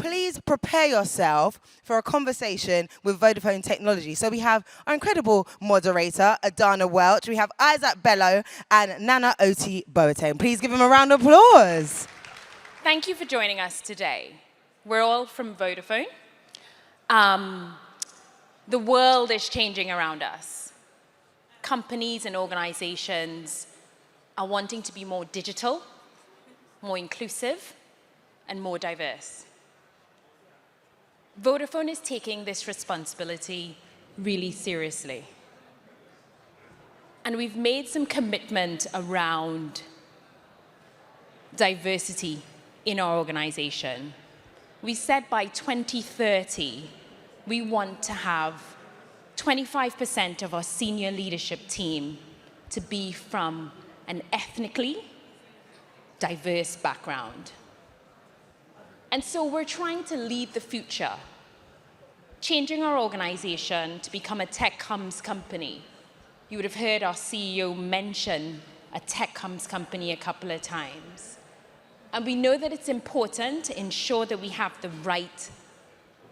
please prepare yourself for a conversation with Vodafone Technology. So we have our incredible moderator, Adana Welch. We have Isaac Bello and Nana Oti Boateng. Please give them a round of applause. Thank you for joining us today. We're all from Vodafone. The world is changing around us. Companies and organizations are wanting to be more digital, more inclusive, and more diverse. Vodafone is taking this responsibility really seriously. And we've made some commitment around diversity in our organization. We said by 2030, we want to have 25% of our senior leadership team to be from an ethnically diverse background. And so we're trying to lead the future, changing our organization to become a tech comms company. You would have heard our CEO mention a tech comms company a couple of times. And we know that it's important to ensure that we have the right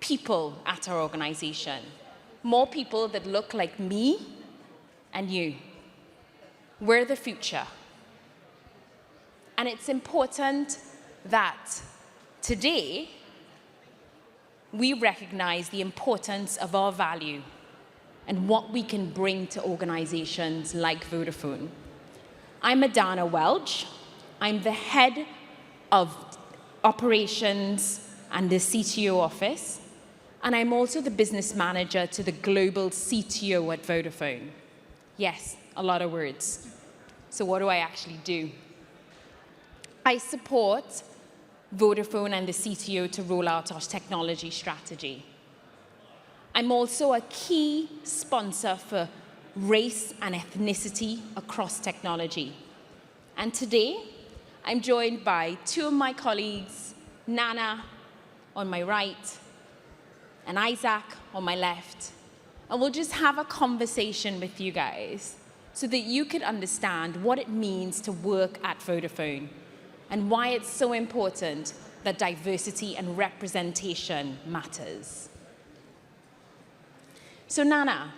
people at our organization. More people that look like me and you. We're the future. And it's important that today we recognize the importance of our value and what we can bring to organizations like Vodafone. I'm Adana Welch. I'm the head of operations and the CTO office, and I'm also the business manager to the global CTO at Vodafone. Yes, a lot of words. So what do I actually do? I support Vodafone and the CTO to roll out our technology strategy. I'm also a key sponsor for race and ethnicity across technology. And today, I'm joined by two of my colleagues, Nana on my right and Isaac on my left. And we'll just have a conversation with you guys so that you can understand what it means to work at Vodafone and why it's so important that diversity and representation matters. So Nana,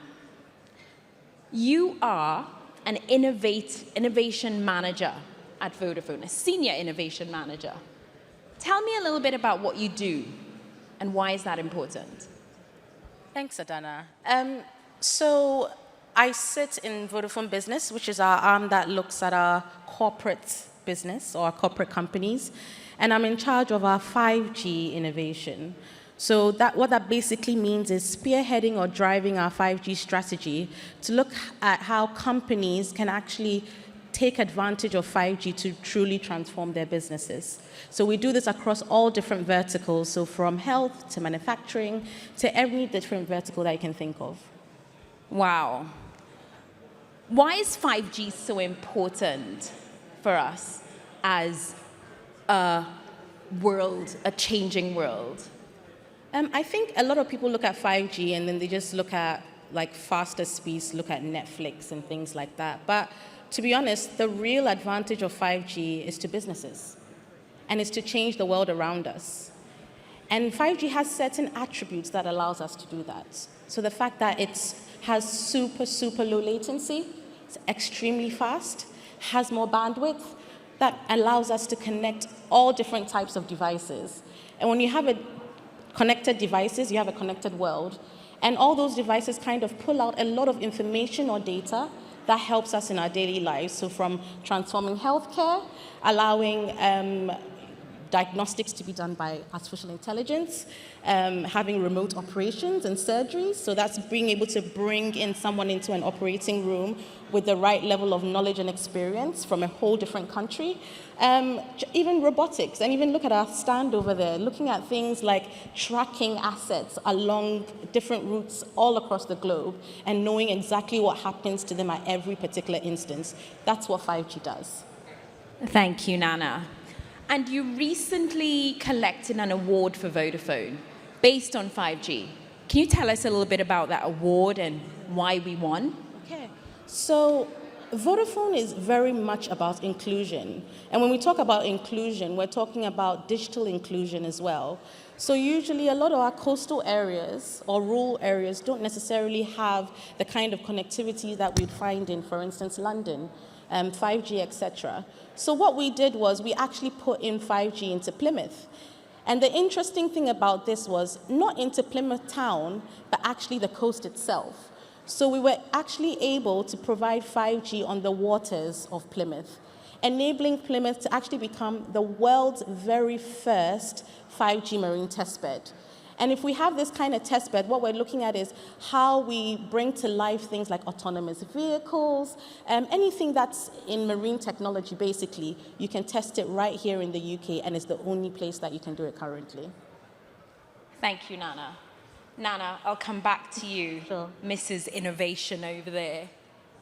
you are an innovation manager at Vodafone, a senior innovation manager. Tell me a little bit about what you do and why is that important? Thanks, Adana. So I sit in Vodafone Business, which is our arm that looks at our corporate business or our corporate companies. And I'm in charge of our 5G innovation. So what that basically means is spearheading or driving our 5G strategy to look at how companies can actually take advantage of 5G to truly transform their businesses. So we do this across all different verticals, so from health to manufacturing to every different vertical that you can think of. Wow. Why is 5G so important for us as a changing world? I think a lot of people look at 5G and then they just look at like faster speeds, look at Netflix and things like that. But to be honest, the real advantage of 5G is to businesses, and it's to change the world around us. And 5G has certain attributes that allows us to do that. So the fact that it has super low latency, it's extremely fast, has more bandwidth, that allows us to connect all different types of devices. And when you have connected devices, you have a connected world. And all those devices kind of pull out a lot of information or data that helps us in our daily lives. So from transforming healthcare, allowing diagnostics to be done by artificial intelligence, having remote operations and surgeries. So that's being able to bring in someone into an operating room with the right level of knowledge and experience from a whole different country. Even robotics, and even look at our stand over there, looking at things like tracking assets along different routes all across the globe and knowing exactly what happens to them at every particular instance. That's what 5G does. Thank you, Nana. And you recently collected an award for Vodafone based on 5G. Can you tell us a little bit about that award and why we won? Okay. So Vodafone is very much about inclusion. And when we talk about inclusion, we're talking about digital inclusion as well. So usually a lot of our coastal areas or rural areas don't necessarily have the kind of connectivity that we'd find in, for instance, London, 5G, etc. So what we did was we actually put in 5G into Plymouth. And the interesting thing about this was not into Plymouth town, but actually the coast itself. So we were actually able to provide 5G on the waters of Plymouth, enabling Plymouth to actually become the world's very first 5G marine testbed. And if we have this kind of testbed, what we're looking at is how we bring to life things like autonomous vehicles, anything that's in marine technology, basically, you can test it right here in the UK, and it's the only place that you can do it currently. Thank you, Nana. Nana, I'll come back to you, Sure. Mrs. Innovation over there.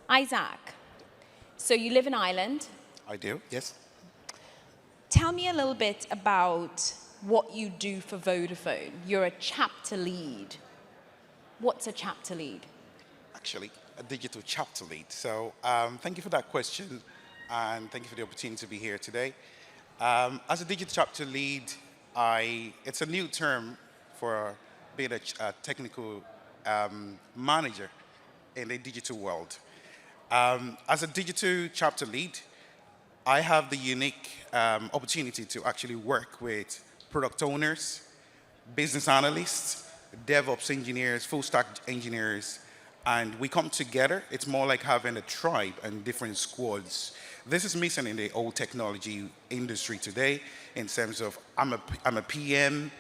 Isaac, so you live in Ireland. I do, yes. Tell me a little bit about what you do for Vodafone. You're a chapter lead. What's a chapter lead? Actually, a digital chapter lead. So thank you for that question, and thank you for the opportunity to be here today. As a digital chapter lead, it's a new term for being a technical manager in the digital world. As a digital chapter lead, I have the unique opportunity to actually work with product owners, business analysts, DevOps engineers, full stack engineers, and we come together. It's more like having a tribe and different squads. This is missing in the old technology industry today in terms of I'm a PM,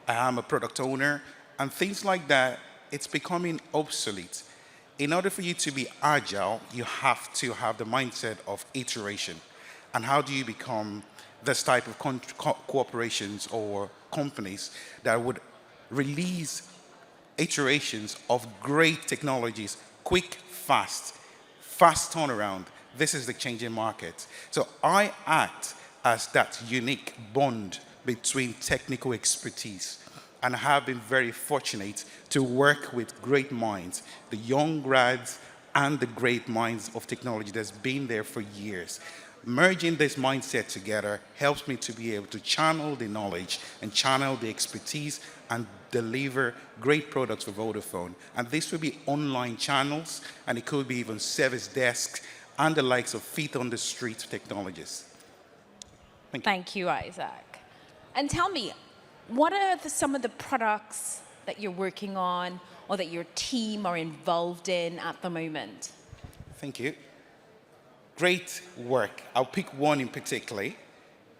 I'm a product owner, and things like that. It's becoming obsolete. In order for you to be agile, you have to have the mindset of iteration. And how do you become this type of corporations or companies that would release iterations of great technologies, quick, fast turnaround? This is the changing market. So I act as that unique bond between technical expertise, and have been very fortunate to work with great minds, the young grads and the great minds of technology that's been there for years. Merging this mindset together helps me to be able to channel the knowledge and channel the expertise and deliver great products for Vodafone. And this will be online channels, and it could be even service desks and the likes of feet on the street technologies. Thank you, Isaac. And tell me, what are some of the products that you're working on or that your team are involved in at the moment? Thank you. Great work. I'll pick one in particular.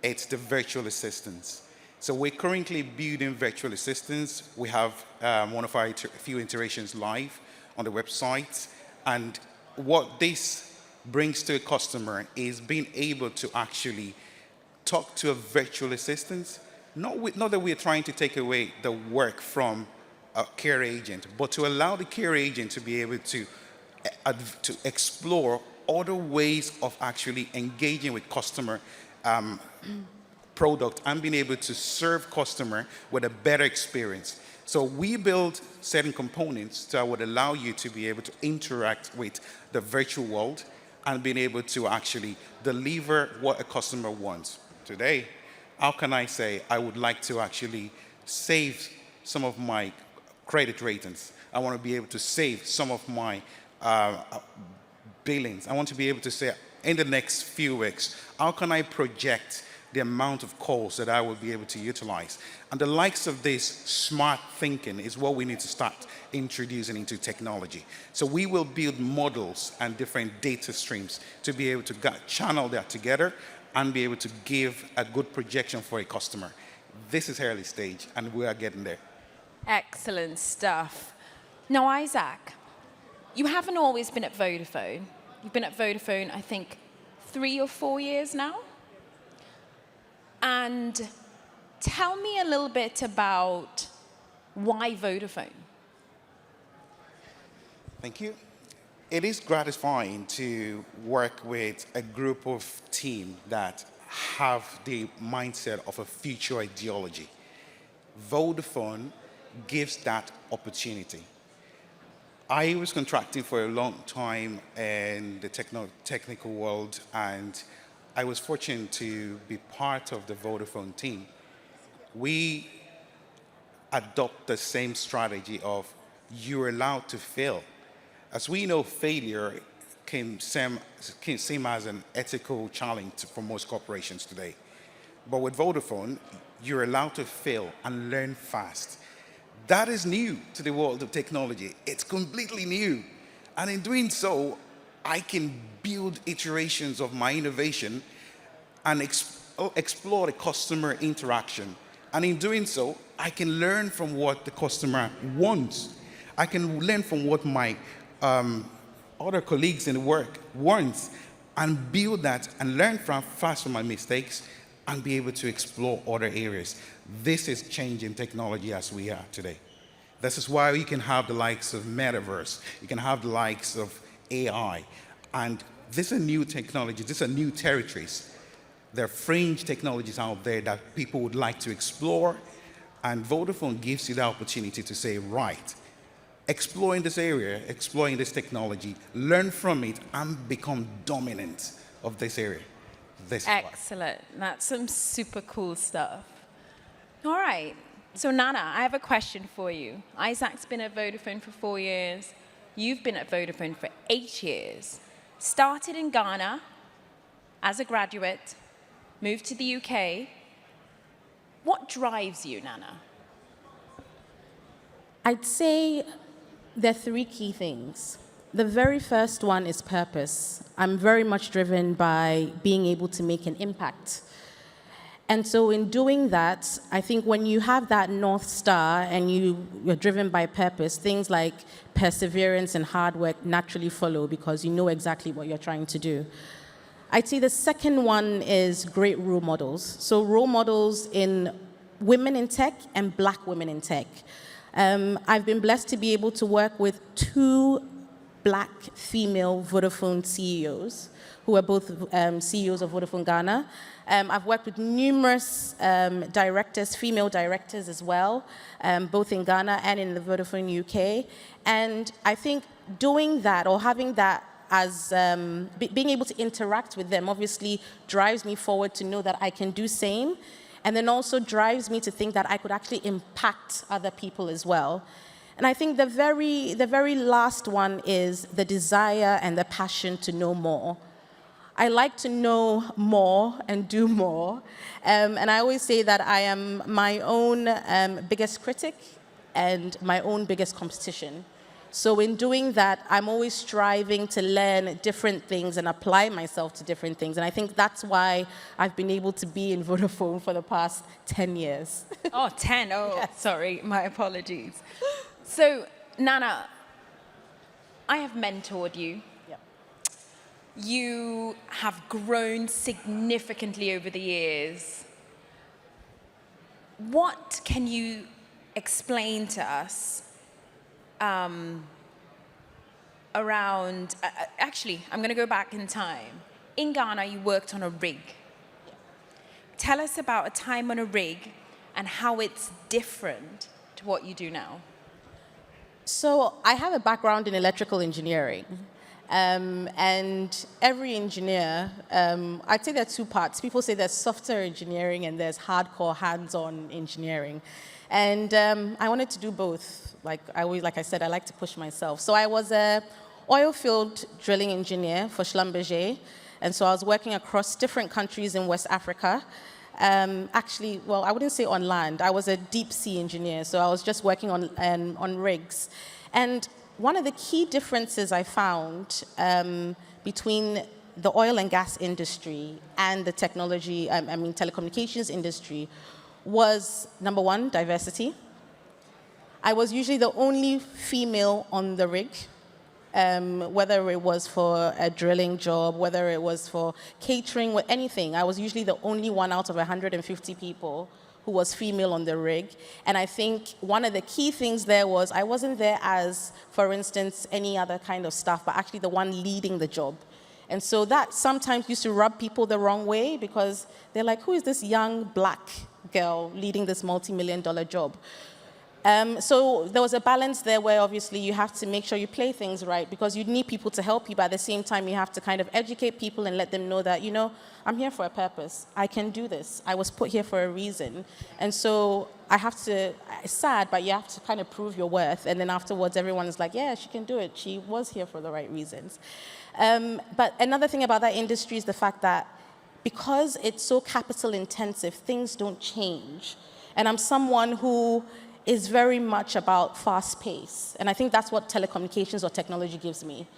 It's the virtual assistants. So we're currently building virtual assistants. We have one of our few iterations live on the website. And what this brings to a customer is being able to actually talk to a virtual assistant. Not that we're trying to take away the work from a care agent, but to allow the care agent to be able to explore other ways of actually engaging with customer product and being able to serve customer with a better experience. So we build certain components that would allow you to be able to interact with the virtual world and being able to actually deliver what a customer wants. Today, how can I say I would like to actually save some of my credit ratings? I want to be able to save some of my billings. I want to be able to say in the next few weeks, how can I project the amount of calls that I will be able to utilize? And the likes of this smart thinking is what we need to start introducing into technology. So we will build models and different data streams to be able to channel that together and be able to give a good projection for a customer. This is early stage, and we are getting there. Excellent stuff. Now, Isaac, you haven't always been at Vodafone. You've been at Vodafone, I think, 3 or 4 years now. And tell me a little bit about why Vodafone? Thank you. It is gratifying to work with a group of team that have the mindset of a future ideology. Vodafone gives that opportunity. I was contracting for a long time in the technical world, and I was fortunate to be part of the Vodafone team. We adopt the same strategy of you're allowed to fail. As we know, failure can seem as an ethical challenge for most corporations today. But with Vodafone, you're allowed to fail and learn fast. That is new to the world of technology. It's completely new. And in doing so, I can build iterations of my innovation and explore the customer interaction. And in doing so, I can learn from what the customer wants. I can learn from what my other colleagues in the work want and build that and learn fast from my mistakes and be able to explore other areas. This is changing technology as we are today. This is why you can have the likes of metaverse, you can have the likes of AI, and these are new technologies, these are new territories. There are fringe technologies out there that people would like to explore, and Vodafone gives you the opportunity to say, right, explore in this area, explore in this technology, learn from it, and become dominant of this area. Excellent. That's some super cool stuff. All right. So, Nana, I have a question for you. Isaac's been at Vodafone for 4 years. You've been at Vodafone for 8 years. Started in Ghana as a graduate, moved to the UK. What drives you, Nana? I'd say there are three key things. The very first one is purpose. I'm very much driven by being able to make an impact. And so in doing that, I think when you have that North Star and you're driven by purpose, things like perseverance and hard work naturally follow because you know exactly what you're trying to do. I'd say the second one is great role models. So role models in women in tech and Black women in tech. I've been blessed to be able to work with 2 Black female Vodafone CEOs, who are both CEOs of Vodafone Ghana. I've worked with numerous directors, female directors as well, both in Ghana and in the Vodafone UK. And I think doing that or having that as being able to interact with them obviously drives me forward to know that I can do same, and then also drives me to think that I could actually impact other people as well. And I think the very last one is the desire and the passion to know more. I like to know more and do more. And I always say that I am my own biggest critic and my own biggest competition. So in doing that, I'm always striving to learn different things and apply myself to different things. And I think that's why I've been able to be in Vodafone for the past 10 years. Oh, 10. Oh, Yes. Sorry. My apologies. So, Nana, I have mentored you. Yep. You have grown significantly over the years. What can you explain to us around, actually, I'm going to go back in time. In Ghana, you worked on a rig. Yeah. Tell us about a time on a rig and how it's different to what you do now. So I have a background in electrical engineering. And every engineer, I'd say there are 2 parts. People say there's software engineering and there's hardcore hands-on engineering. And I wanted to do both. Like I said, I like to push myself. So I was a oil field drilling engineer for Schlumberger. And so I was working across different countries in West Africa. Actually, well, I wouldn't say on land. I was a deep sea engineer, so I was just working on rigs. And one of the key differences I found between the oil and gas industry and the telecommunications industry was, number one, diversity. I was usually the only female on the rig. Whether it was for a drilling job, whether it was for catering, or anything. I was usually the only one out of 150 people who was female on the rig. And I think one of the key things there was I wasn't there as, for instance, any other kind of staff, but actually the one leading the job. And so that sometimes used to rub people the wrong way because they're like, who is this young Black girl leading this multi-million-dollar job? So there was a balance there where obviously you have to make sure you play things right because you need people to help you, but at the same time you have to kind of educate people and let them know that, you know, I'm here for a purpose. I can do this. I was put here for a reason. And so I have to, it's sad, but you have to kind of prove your worth. And then afterwards everyone is like, yeah, she can do it. She was here for the right reasons. But another thing about that industry is the fact that because it's so capital intensive, things don't change. And I'm someone who is very much about fast pace. And I think that's what telecommunications or technology gives me.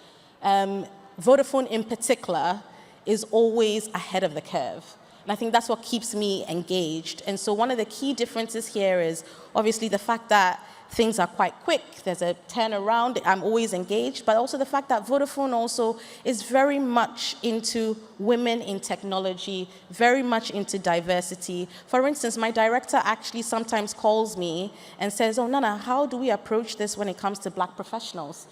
Vodafone in particular is always ahead of the curve. And I think that's what keeps me engaged. And so one of the key differences here is obviously the fact that things are quite quick. There's a turnaround. I'm always engaged. But also the fact that Vodafone also is very much into women in technology, very much into diversity. For instance, my director actually sometimes calls me and says, oh, Nana, how do we approach this when it comes to black professionals?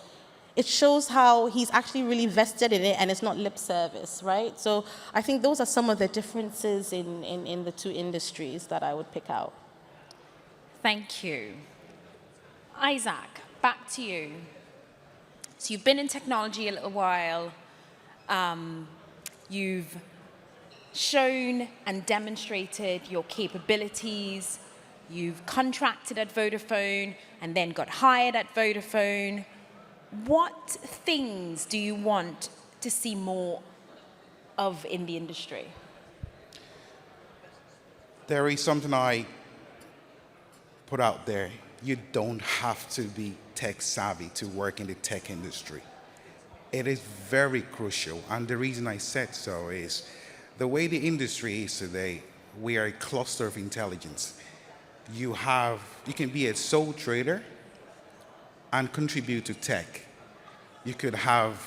It shows how he's actually really vested in it and it's not lip service, right? So I think those are some of the differences in the two industries that I would pick out. Thank you. Isaac, back to you. So you've been in technology a little while. You've shown and demonstrated your capabilities. You've contracted at Vodafone and then got hired at Vodafone. What things do you want to see more of in the industry? There is something I put out there. You don't have to be tech savvy to work in the tech industry. It is very crucial, and the reason I said so is the way the industry is today, we are a cluster of intelligence. You can be a sole trader and contribute to tech. You could have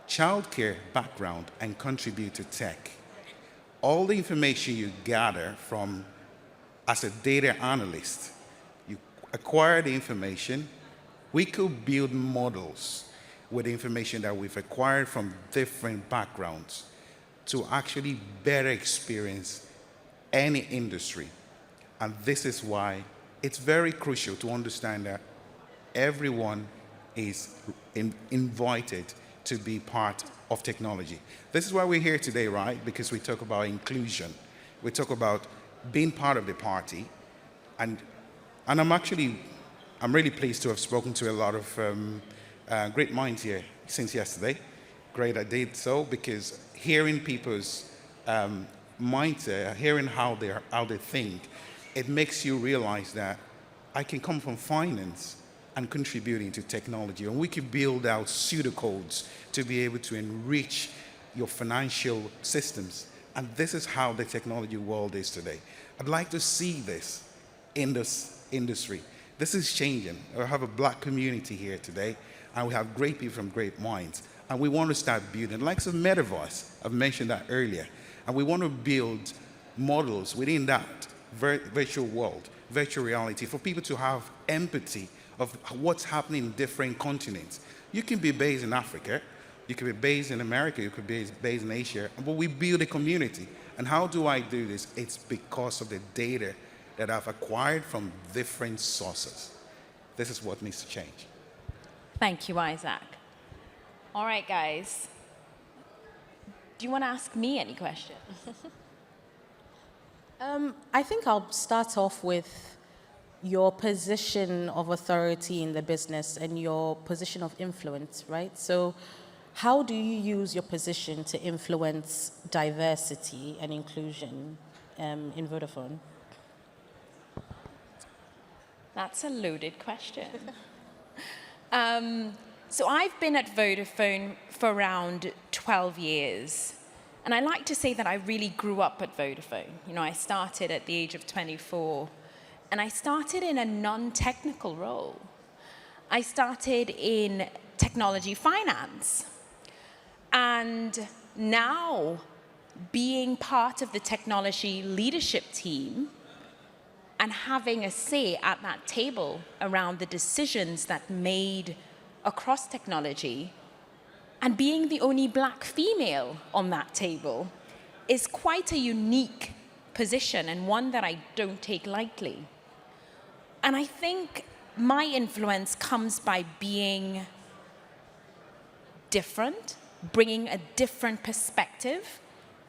childcare background and contribute to tech. All the information you gather from as a data analyst, you acquire the information. We could build models with the information that we've acquired from different backgrounds to actually better experience any industry. And this is why it's very crucial to understand that everyone is invited to be part of technology. This is why we're here today, right? Because we talk about inclusion. We talk about being part of the party. And I'm really pleased to have spoken to a lot of great minds here since yesterday. Great I did so because hearing people's mindset, hearing how they think, it makes you realize that I can come from finance and contributing to technology. And we can build out pseudocodes to be able to enrich your financial systems. And this is how the technology world is today. I'd like to see this in this industry. This is changing. We have a black community here today, and we have great people from great minds. And we want to start building, like some metaverse, I've mentioned that earlier. And we want to build models within that virtual world, virtual reality, for people to have empathy of what's happening in different continents. You can be based in Africa, you could be based in America, you could be based in Asia, but we build a community. And how do I do this? It's because of the data that I've acquired from different sources. This is what needs to change. Thank you, Isaac. All right, guys. Do you want to ask me any questions? I think I'll start off with your position of authority in the business and your position of influence, right? So how do you use your position to influence diversity and inclusion in Vodafone? That's a loaded question. So I've been at Vodafone for around 12 years. And I like to say that I really grew up at Vodafone. You know, I started at the age of 24. And I started in a non-technical role. I started in technology finance. And now, being part of the technology leadership team and having a say at that table around the decisions that made across technology, and being the only black female on that table is quite a unique position and one that I don't take lightly. And I think my influence comes by being different, bringing a different perspective,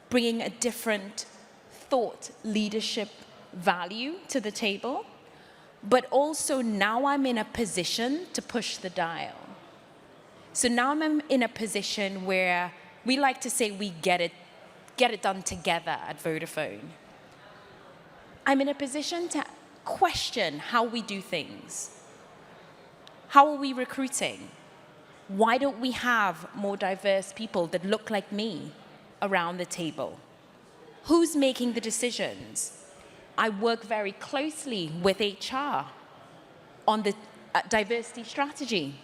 bringing a different thought, leadership, value to the table. But also now I'm in a position to push the dial. So now I'm in a position where we like to say we get it done together at Vodafone. I'm in a position to question how we do things. How are we recruiting? Why don't we have more diverse people that look like me around the table? Who's making the decisions? I work very closely with HR on the diversity strategy.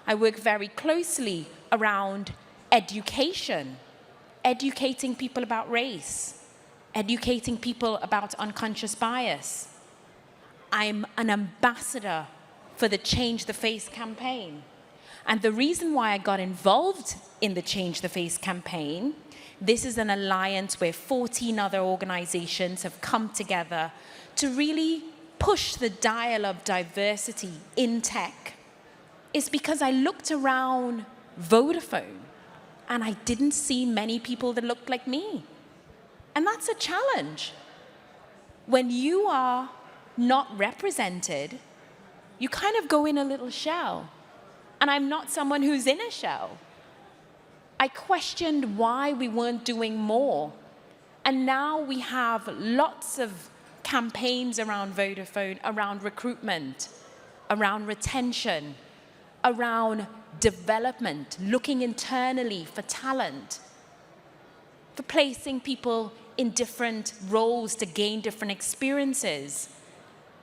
I work very closely around education, educating people about race, educating people about unconscious bias. I'm an ambassador for the Change the Face campaign. And the reason why I got involved in the Change the Face campaign, this is an alliance where 14 other organizations have come together to really push the dial of diversity in tech, is because I looked around Vodafone and I didn't see many people that looked like me. And that's a challenge. When you are not represented, you kind of go in a little shell. And I'm not someone who's in a shell. I questioned why we weren't doing more. And now we have lots of campaigns around Vodafone, around recruitment, around retention, around development, looking internally for talent, for placing people in different roles to gain different experiences.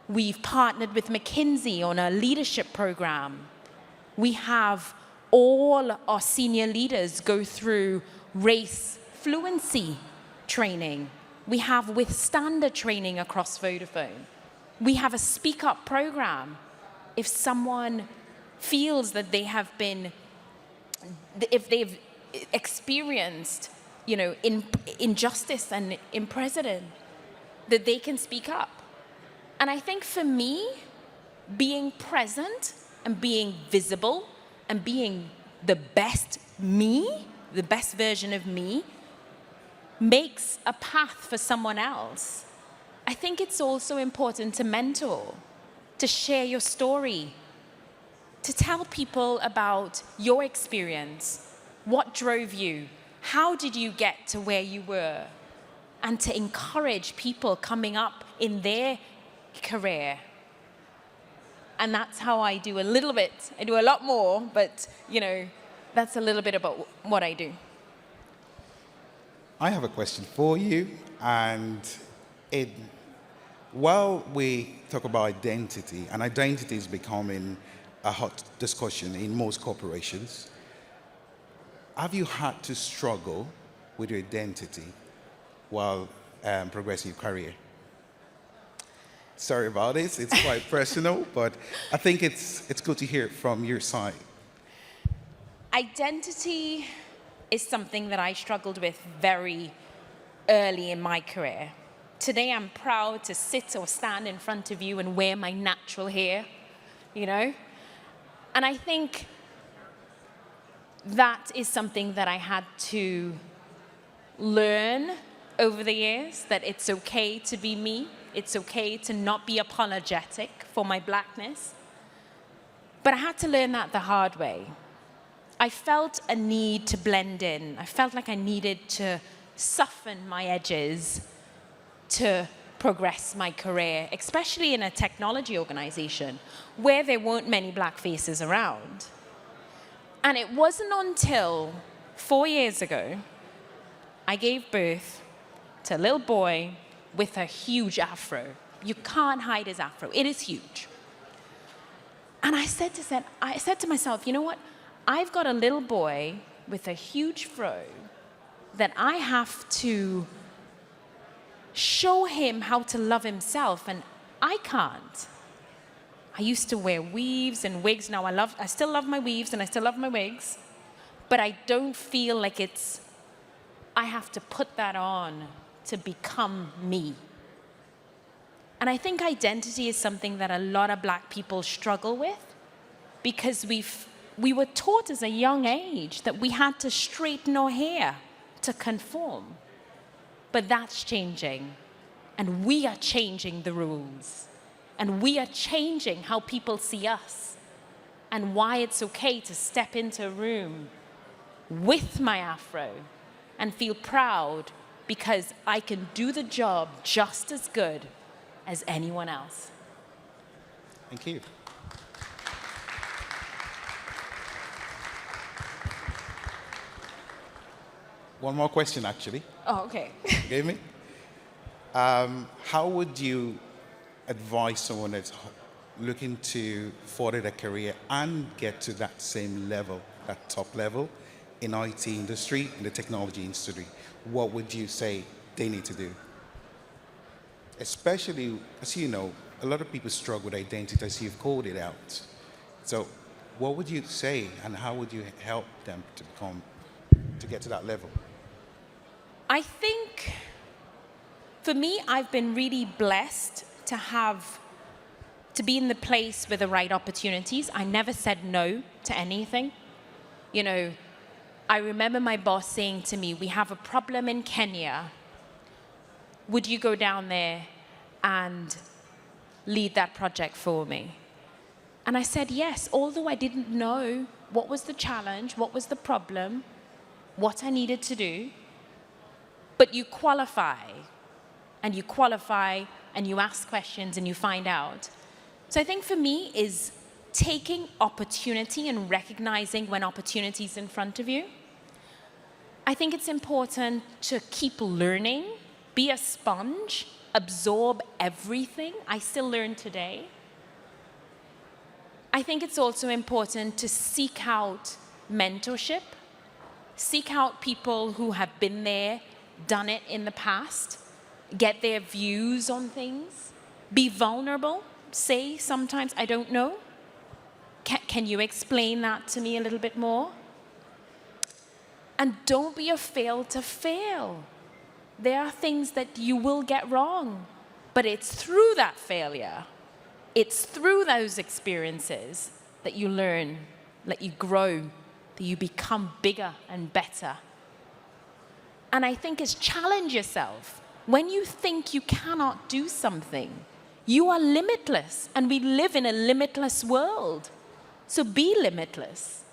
We've partnered with McKinsey on a leadership program. We have all our senior leaders go through race fluency training. We have withstander training across Vodafone. We have a speak up program. If someone feels that they have been, if they've experienced, injustice and imprisonment, that they can speak up. And I think for me, being present and being visible and being the best me, the best version of me, makes a path for someone else. I think it's also important to mentor, to share your story, to tell people about your experience, what drove you, how did you get to where you were, and to encourage people coming up in their career. And that's how I do a little bit. I do a lot more, but that's a little bit about what I do. I have a question for you, and while we talk about identity, and identity is becoming a hot discussion in most corporations, have you had to struggle with your identity while progressing your career? Sorry about this, it's quite personal, but I think it's good to hear it from your side. Identity is something that I struggled with very early in my career. Today I'm proud to sit or stand in front of you and wear my natural hair, And I think that is something that I had to learn over the years, that it's okay to be me. It's okay to not be apologetic for my blackness. But I had to learn that the hard way. I felt a need to blend in. I felt like I needed to soften my edges to progress my career, especially in a technology organization where there weren't many black faces around. And it wasn't until 4 years ago I gave birth to a little boy with a huge afro. You can't hide his afro. It is huge. And I said to myself, you know what? I've got a little boy with a huge fro that I have to show him how to love himself, and I can't. I used to wear weaves and wigs. Now I still love my weaves and I still love my wigs, but I don't feel like I have to put that on to become me. And I think identity is something that a lot of black people struggle with because we were taught as a young age that we had to straighten our hair to conform. But that's changing. And we are changing the rules. And we are changing how people see us and why it's okay to step into a room with my afro and feel proud because I can do the job just as good as anyone else. Thank you. One more question, actually. Oh, okay. Gave me? How would you advise someone that's looking to further their career and get to that same level, that top level in IT industry, in the technology industry? What would you say they need to do? Especially, as you know, a lot of people struggle with identity, as you've called it out. So what would you say and how would you help them to get to that level? I think, for me, I've been really blessed to be in the place with the right opportunities. I never said no to anything. You know, I remember my boss saying to me, we have a problem in Kenya. Would you go down there and lead that project for me? And I said yes, although I didn't know what was the challenge, what was the problem, what I needed to do. But you qualify, and you qualify, and you ask questions, and you find out. So I think for me is taking opportunity and recognizing when opportunity is in front of you. I think it's important to keep learning, be a sponge, absorb everything. I still learn today. I think it's also important to seek out mentorship, seek out people who have been there, done it in the past, get their views on things, be vulnerable, say sometimes, I don't know. Can you explain that to me a little bit more? And don't be afraid to fail. There are things that you will get wrong, but it's through that failure, it's through those experiences that you learn, that you grow, that you become bigger and better. And I think is challenge yourself. When you think you cannot do something, you are limitless, and we live in a limitless world. So be limitless.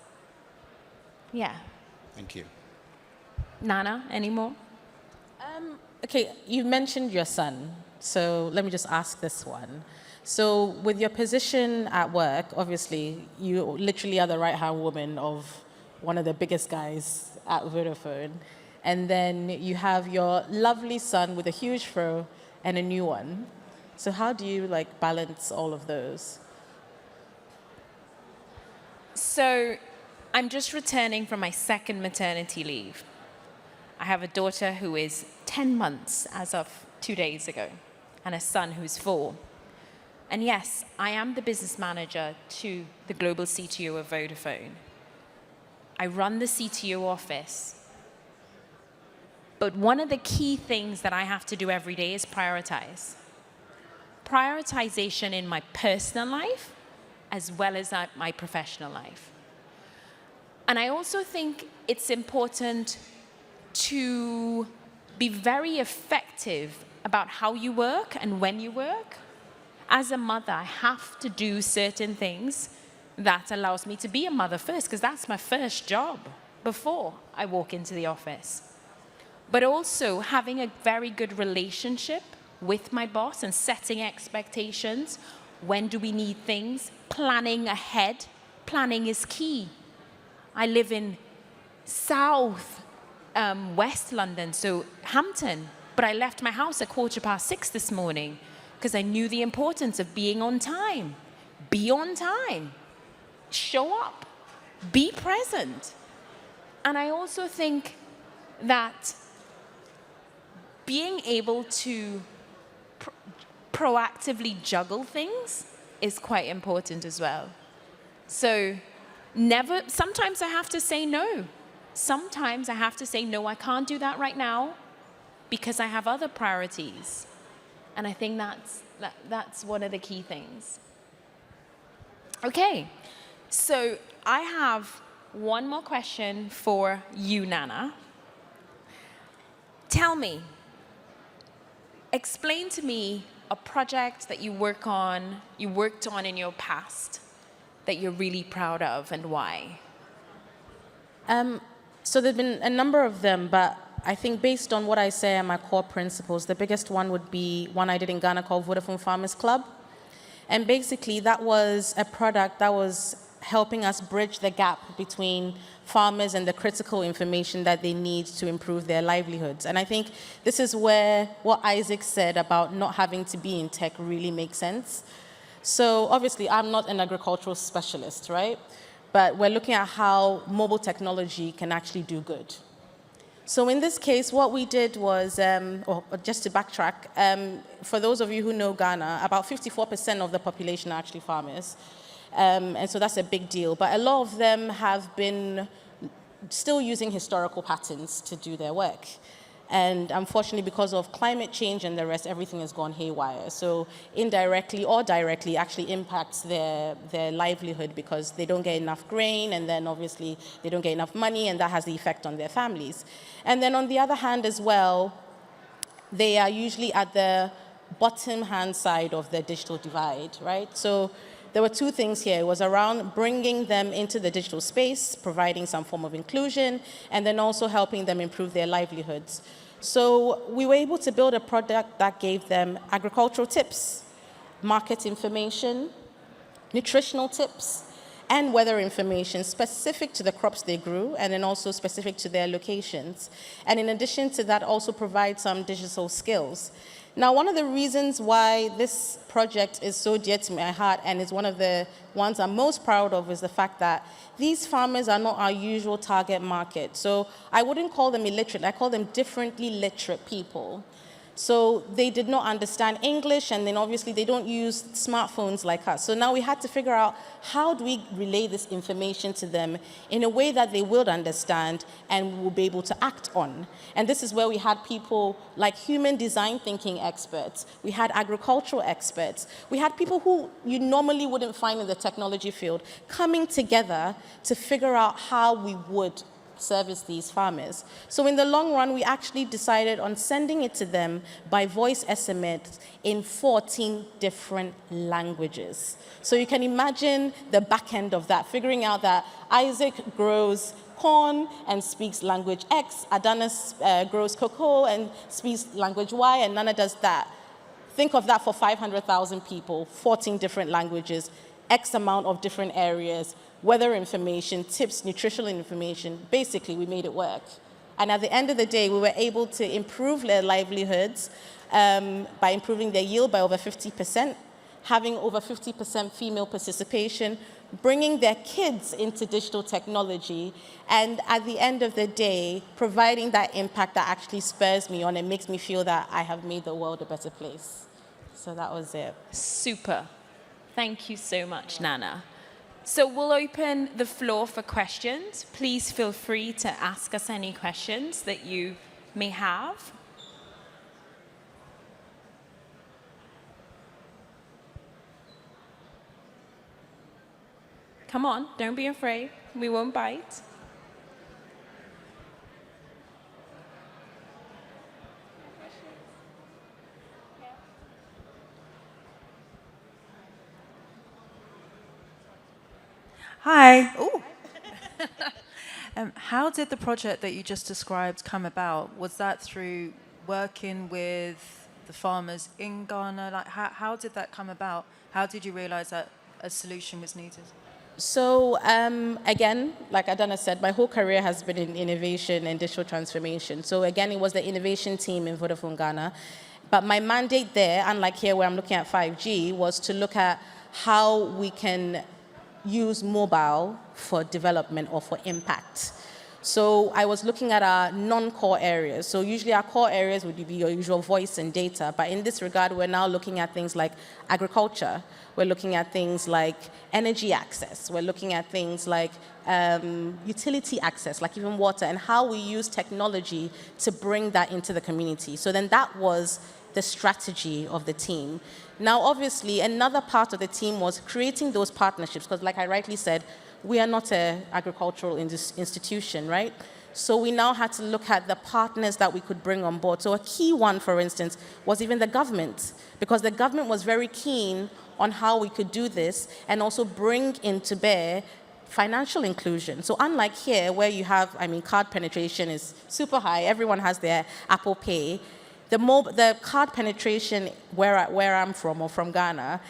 Yeah. Thank you. Nana, any more? Okay, you mentioned your son, so let me just ask this one. So with your position at work, obviously, you literally are the right-hand woman of one of the biggest guys at Vodafone. And then you have your lovely son with a huge fro and a new one. So how do you balance all of those? So I'm just returning from my second maternity leave. I have a daughter who is 10 months as of 2 days ago, and a son who's 4. And yes, I am the business manager to the global CTO of Vodafone. I run the CTO office. But one of the key things that I have to do every day is prioritize. Prioritization in my personal life as well as my professional life. And I also think it's important to be very effective about how you work and when you work. As a mother, I have to do certain things that allows me to be a mother first, because that's my first job before I walk into the office. But also having a very good relationship with my boss and setting expectations. When do we need things? Planning ahead. Planning is key. I live in West London, so Hampton, but I left my house at 6:15 this morning because I knew the importance of being on time. Be on time. Show up. Be present. And I also think that being able to proactively juggle things is quite important as well. So sometimes I have to say no. Sometimes I have to say, no, I can't do that right now because I have other priorities. And I think that's one of the key things. Okay, so I have one more question for you, Nana. Tell me, explain to me a project that you worked on in your past that you're really proud of and why. So there've been a number of them, but I think based on what I say are my core principles, the biggest one would be one I did in Ghana called Vodafone Farmers Club. And basically that was a product that was helping us bridge the gap between farmers and the critical information that they need to improve their livelihoods. And I think this is where what Isaac said about not having to be in tech really makes sense. So obviously I'm not an agricultural specialist, right? But we're looking at how mobile technology can actually do good. So in this case, what we did was, or just to backtrack, for those of you who know Ghana, about 54% of the population are actually farmers. And so that's a big deal. But a lot of them have been still using historical patterns to do their work. And unfortunately, because of climate change and the rest, everything has gone haywire. So indirectly or directly actually impacts their livelihood because they don't get enough grain, and then obviously they don't get enough money, and that has the effect on their families. And then on the other hand as well, they are usually at the bottom hand side of the digital divide, right? So there were two things here. It was around bringing them into the digital space, providing some form of inclusion, and then also helping them improve their livelihoods. So we were able to build a product that gave them agricultural tips, market information, nutritional tips, and weather information specific to the crops they grew, and then also specific to their locations. And in addition to that, also provide some digital skills. Now, one of the reasons why this project is so dear to my heart and is one of the ones I'm most proud of is the fact that these farmers are not our usual target market. So I wouldn't call them illiterate, I call them differently literate people. So they did not understand English, and then obviously they don't use smartphones like us. So now we had to figure out how do we relay this information to them in a way that they will understand and will be able to act on. And this is where we had people like human design thinking experts. We had agricultural experts. We had people who you normally wouldn't find in the technology field coming together to figure out how we would service these farmers. So in the long run, we actually decided on sending it to them by voice SMS in 14 different languages. So you can imagine the back end of that, figuring out that Isaac grows corn and speaks language X, Adana grows cocoa and speaks language Y, and Nana does that. Think of that for 500,000 people, 14 different languages, X amount of different areas, weather information, tips, nutritional information. Basically, we made it work. And at the end of the day, we were able to improve their livelihoods by improving their yield by over 50%, having over 50% female participation, bringing their kids into digital technology, and at the end of the day, providing that impact that actually spurs me on and makes me feel that I have made the world a better place. So that was it. Super. Thank you so much, Nana. So we'll open the floor for questions. Please feel free to ask us any questions that you may have. Come on, don't be afraid. We won't bite. Hi. Ooh. How did the project that you just described come about? Was that through working with the farmers in Ghana? Like, how did that come about? How did you realize that a solution was needed? So again, like Adana said, my whole career has been in innovation and digital transformation. So again, it was the innovation team in Vodafone Ghana. But my mandate there, unlike here where I'm looking at 5G, was to look at how we can use mobile for development or for impact. So I was looking at our non-core areas. So usually our core areas would be your usual voice and data, but in this regard, we're now looking at things like agriculture. We're looking at things like energy access. We're looking at things like utility access, like even water, and how we use technology to bring that into the community. So then that was the strategy of the team. Now, obviously, another part of the team was creating those partnerships, because like I rightly said, we are not an agricultural institution, right? So we now had to look at the partners that we could bring on board. So a key one, for instance, was even the government, because the government was very keen on how we could do this and also bring into bear financial inclusion. So unlike here, where you have, card penetration is super high, everyone has their Apple Pay, the card penetration where I'm from, or from Ghana,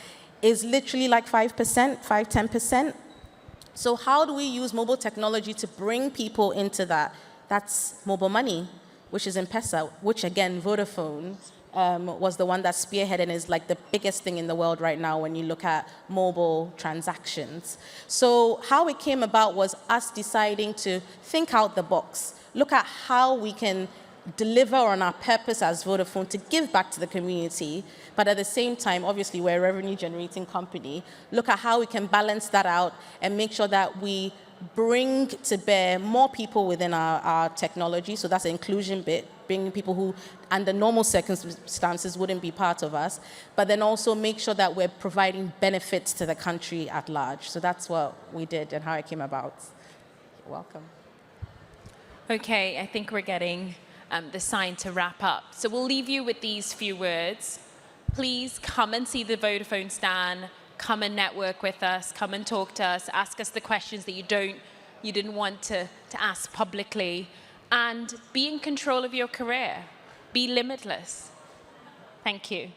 is literally like 5%, 10%. So how do we use mobile technology to bring people into that? That's mobile money, which is M-Pesa, which again, Vodafone was the one that spearheaded and is like the biggest thing in the world right now when you look at mobile transactions. So how it came about was us deciding to think out the box, look at how we can deliver on our purpose as Vodafone to give back to the community, but at the same time, obviously, we're a revenue-generating company. Look at how we can balance that out and make sure that we bring to bear more people within our technology. So that's the inclusion bit, bringing people who, under normal circumstances, wouldn't be part of us, but then also make sure that we're providing benefits to the country at large. So that's what we did and how it came about. You're welcome. Okay, I think we're getting the sign to wrap up. So we'll leave you with these few words. Please come and see the Vodafone stand, come and network with us, come and talk to us, ask us the questions that you didn't want to ask publicly, and be in control of your career. Be limitless. Thank you.